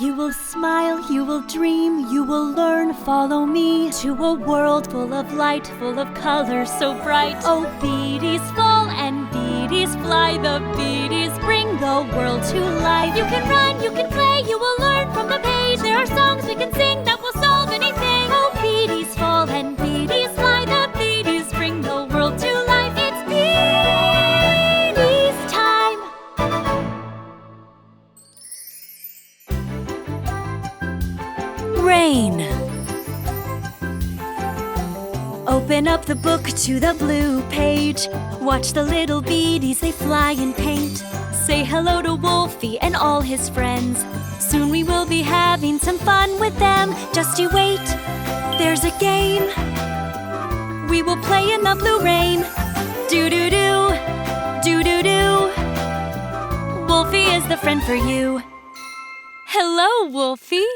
You will smile, you will dream, you will learn, follow me to a world full of light, full of colors so bright. Oh, beadies fall and beadies fly, the beadies bring the world to life. You can run, you can play, you will learn from the page. There are songs we can sing that will solve anything. Oh, beadies fall and beadies fly, the beadies bring the world to life. It's beadies time! Rain. Open up the book to the blue page. Watch the little beadies, they fly and paint. Say hello to Wolfy and all his friends. Soon we will be having some fun with them. Just you wait, there's a game. We will play in the blue rain. Do-do-do, do-do-do. Wolfy is the friend for you. Hello, Wolfy.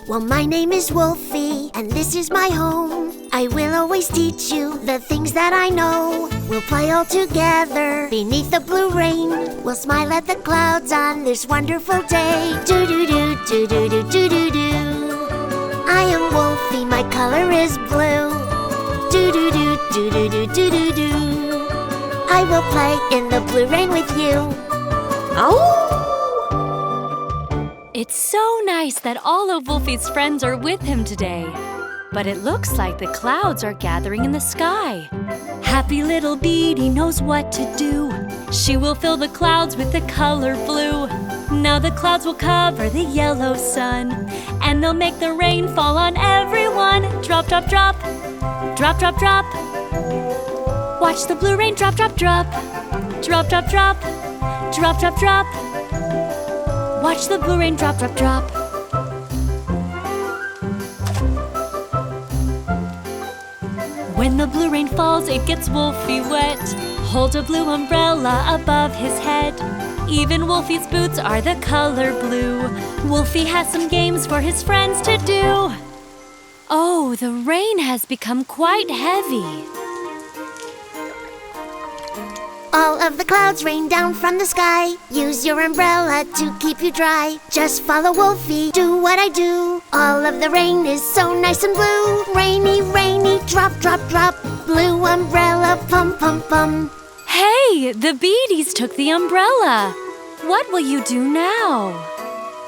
Well, my name is Wolfy, and this is my home. I will always teach you the things that I know. We'll play all together beneath the blue rain. We'll smile at the clouds on this wonderful day. Do-do-do, do-do-do, do-do-do. I am Wolfy, my color is blue. Do-do-do, do-do-do, do-do-do. I will play in the blue rain with you. Oh! It's so nice that all of Wolfy's friends are with him today. But it looks like the clouds are gathering in the sky. Happy little Beady knows what to do. She will fill the clouds with the color blue. Now the clouds will cover the yellow sun, and they'll make the rain fall on everyone. Drop, drop, drop. Drop, drop, drop. Watch the blue rain drop, drop, drop. Drop, drop, drop. Drop, drop, drop. Watch the blue rain drop, drop, drop. When the blue rain falls, it gets Wolfy wet. Hold a blue umbrella above his head. Even Wolfy's boots are the color blue. Wolfy has some games for his friends to do. Oh, the rain has become quite heavy. All of the clouds rain down from the sky. Use your umbrella to keep you dry. Just follow Wolfy, do what I do. All of the rain is so nice and blue. Rainy, rainy, drop, drop, drop. Blue umbrella, pum, pum, pum. Hey, the Beadies took the umbrella. What will you do now?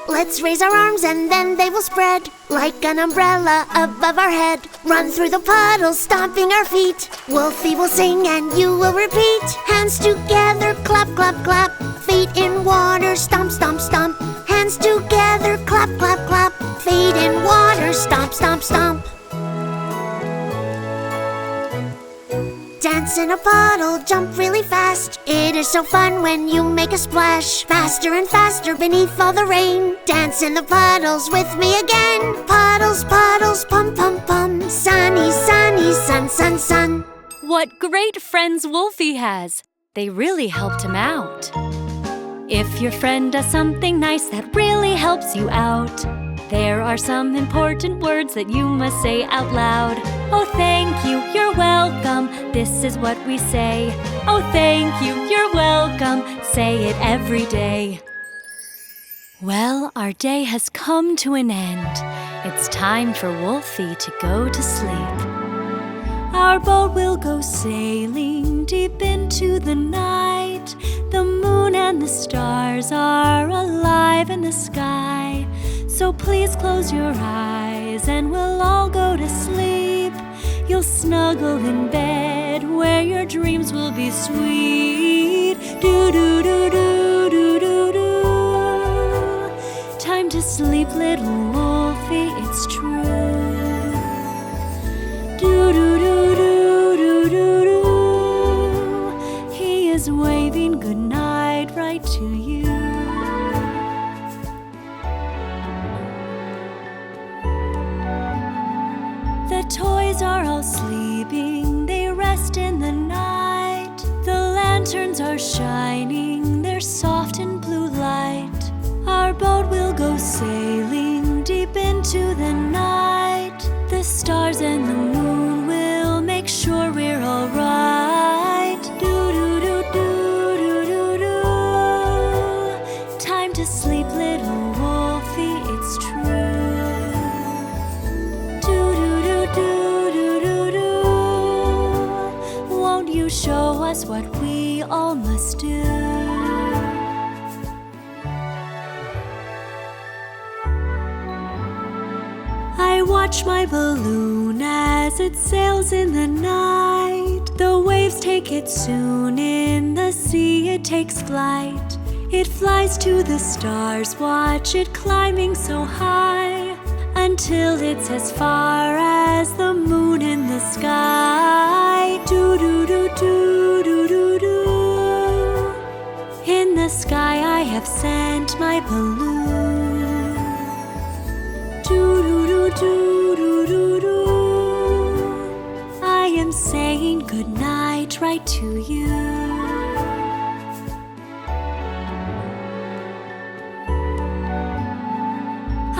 Let's raise our arms and then they will spread like an umbrella above our head. Run through the puddles, stomping our feet. Wolfy will sing and you will repeat. Hands together, clap, clap, clap. Feet in water, stomp, stomp, stomp. Hands together, clap, clap, clap. Feet in water, stomp, stomp, stomp. Dance in a puddle, jump really fast. It is so fun when you make a splash. Faster and faster beneath all the rain. Dance in the puddles with me again. Puddles, puddles, pum, pum, pum. Sunny, sunny, sun, sun, sun. What great friends Wolfy has. They really helped him out. If your friend does something nice that really helps you out, there are some important words that you must say out loud. Oh, thank you, you're welcome. This is what we say. Oh, thank you, you're welcome. Say it every day. Well, our day has come to an end. It's time for Wolfy to go to sleep. Our boat will go sailing deep into the night. The moon and the stars are alive in the sky. So please close your eyes and we'll all go to sleep. You'll snuggle in bed where your dreams will be sweet. Do-do-do-do-do-do-do. Time to sleep, little Wolfy, it's true. Do-do-do-do-do-do-do. He is waving goodnight right to you. The toys are all sleeping, they rest in the night. The lanterns are shining, they're soft in blue light. Our boat will go sailing deep into the night. The stars and the moon will us what we all must do. I watch my balloon as it sails in the night. The waves take it soon, in the sea it takes flight. It flies to the stars, watch it climbing so high, until it's as far as the moon in the sky. Do-do-do-do-do-do-do. In the sky I have sent my balloon. Do-do-do-do-do-do-do. I am saying good night right to you.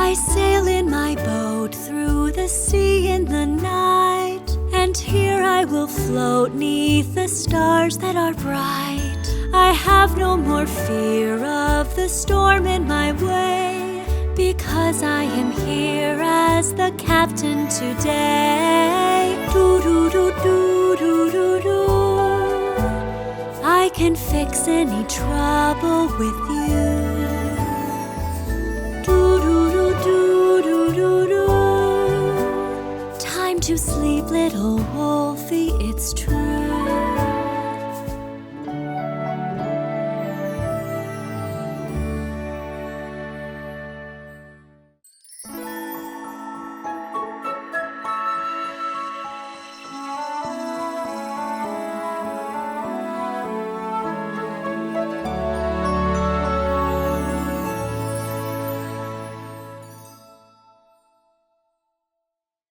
I sail in my boat through the sea in the night, and here I will float 'neath the stars that are bright. I have no more fear of the storm in my way, because I am here as the captain today. Do-do-do-do-do-do-do. I can fix any trouble with you. Do-do-do-do-do-do. Time to sleep, little Wolfy, it's true.